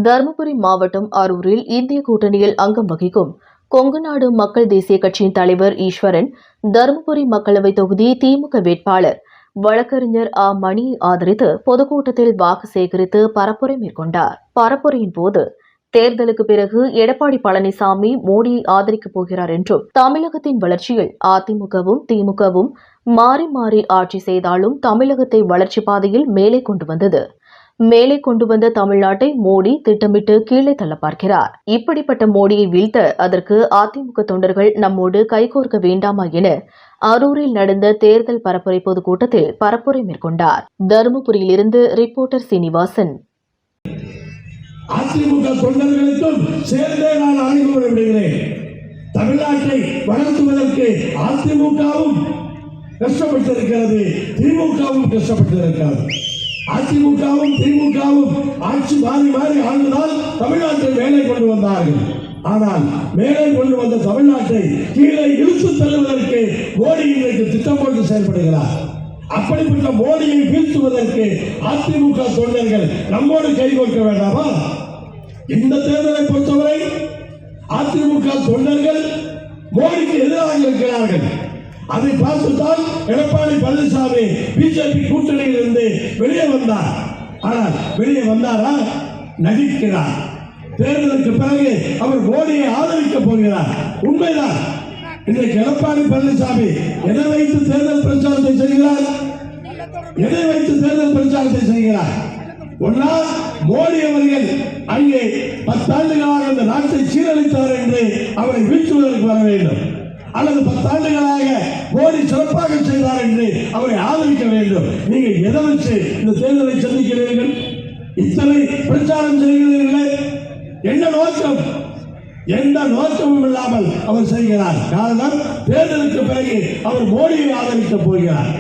தருமபுரி மாவட்டம் அரூரில் இந்திய கூட்டணியில் அங்கம் வகிக்கும் கொங்குநாடு மக்கள் தேசிய கட்சியின் தலைவர் ஈஸ்வரன் தருமபுரி மக்களவைத் தொகுதி திமுக வேட்பாளர் வழக்கறிஞர் ஆ மணியை ஆதரித்து பொதுக்கூட்டத்தில் வாக்கு சேகரித்து பரப்புரை மேற்கொண்டார். பரப்புரையின் போது தேர்தலுக்கு பிறகு எடப்பாடி பழனிசாமி மோடியை ஆதரிக்கப் போகிறார் என்றும், தமிழகத்தின் வளர்ச்சியில் அதிமுகவும் திமுகவும் மாறி மாறி ஆட்சி செய்தாலும் தமிழகத்தை வளர்ச்சி பாதையில் மேலே கொண்டு வந்த தமிழ்நாட்டை மோடி திட்டமிட்டு கீழே தள்ள பார்க்கிறார். இப்படிப்பட்ட மோடியை வீழ்த்த அதற்கு அதிமுக தொண்டர்கள் நம்மோடு கைகோர்க்க வேண்டாமா என அரூரில் நடந்த தேர்தல் பரப்புரை பொதுக்கூட்டத்தில் பரப்புரை மேற்கொண்டார். தருமபுரியிலிருந்து ரிப்போர்ட்டர் சீனிவாசன். அதிமுக தொண்டர்களுக்கும் சேர்ந்தே நான் அழைப்பு விடுகிறேன். தமிழ்நாட்டை வளர்த்துவதற்கு அதிமுகவும் கஷ்டப்பட்டிருக்கிறது, திமுகவும் கஷ்டப்பட்டிருக்கிறது. அதிமுகவும் திமுகவும் ஆட்சி மாறி மாறி ஆளுநரால் தமிழ்நாட்டை மேலே கொண்டு வந்தார்கள். ஆனால் மேலே கொண்டு வந்த தமிழ்நாட்டை கீழே இழுத்து தள்ளுவதற்கு மோடி இன்றைக்கு திட்டம் போட்டு செயல்படுகிறார். அப்படிப்பட்ட மோடியை வீழ்த்துவதற்கு அதிமுக தொண்டர்கள் நம்மோடு கைகோர்க்க வேண்டாமா? இந்த தேர்தலை பொறுத்தவரை அதிமுக தொண்டர்கள் மோடிக்கு எதிராக இருக்கிறார்கள். அதை பார்த்துத்தான் எடப்பாடி பழனிசாமி பிஜேபி கூட்டணியில் இருந்து வெளியே வந்தார். ஆனால் வெளியே வந்தாரா? நடிக்கிறார். தேர்தலுக்கு பிறகு அவர் மோடியை ஆதரிக்கப் போகிறார். உண்மைதான். இன்றைக்கு எடப்பாடி பழனிசாமி எதை வைத்து தேர்தல் பிரச்சாரத்தை செய்கிறார்? ஒன்னா மோடி அவர்கள் அங்கே 10 ஆண்டுகளாக இந்த நாட்டை சீரழித்தார் என்று அவரை வீழ்த்துவதற்கு வர வேண்டும், அல்லது 10 ஆண்டுகளாக மோடி சிறப்பாக செய்தார் என்று அவரை ஆதரிக்க வேண்டும். நீங்கள் எதை வச்சு இந்த தேர்தலை சந்திக்கிறீர்கள்? இத்தனை பிரச்சாரம் செய்கிறீர்களே, என்ன நோக்கம்? எந்த நோக்கமும் இல்லாமல் அவர் செய்கிறார். காரணம், தேர்தலுக்கு பிறகு அவர் மோடியை ஆதரிக்கப் போகிறார்.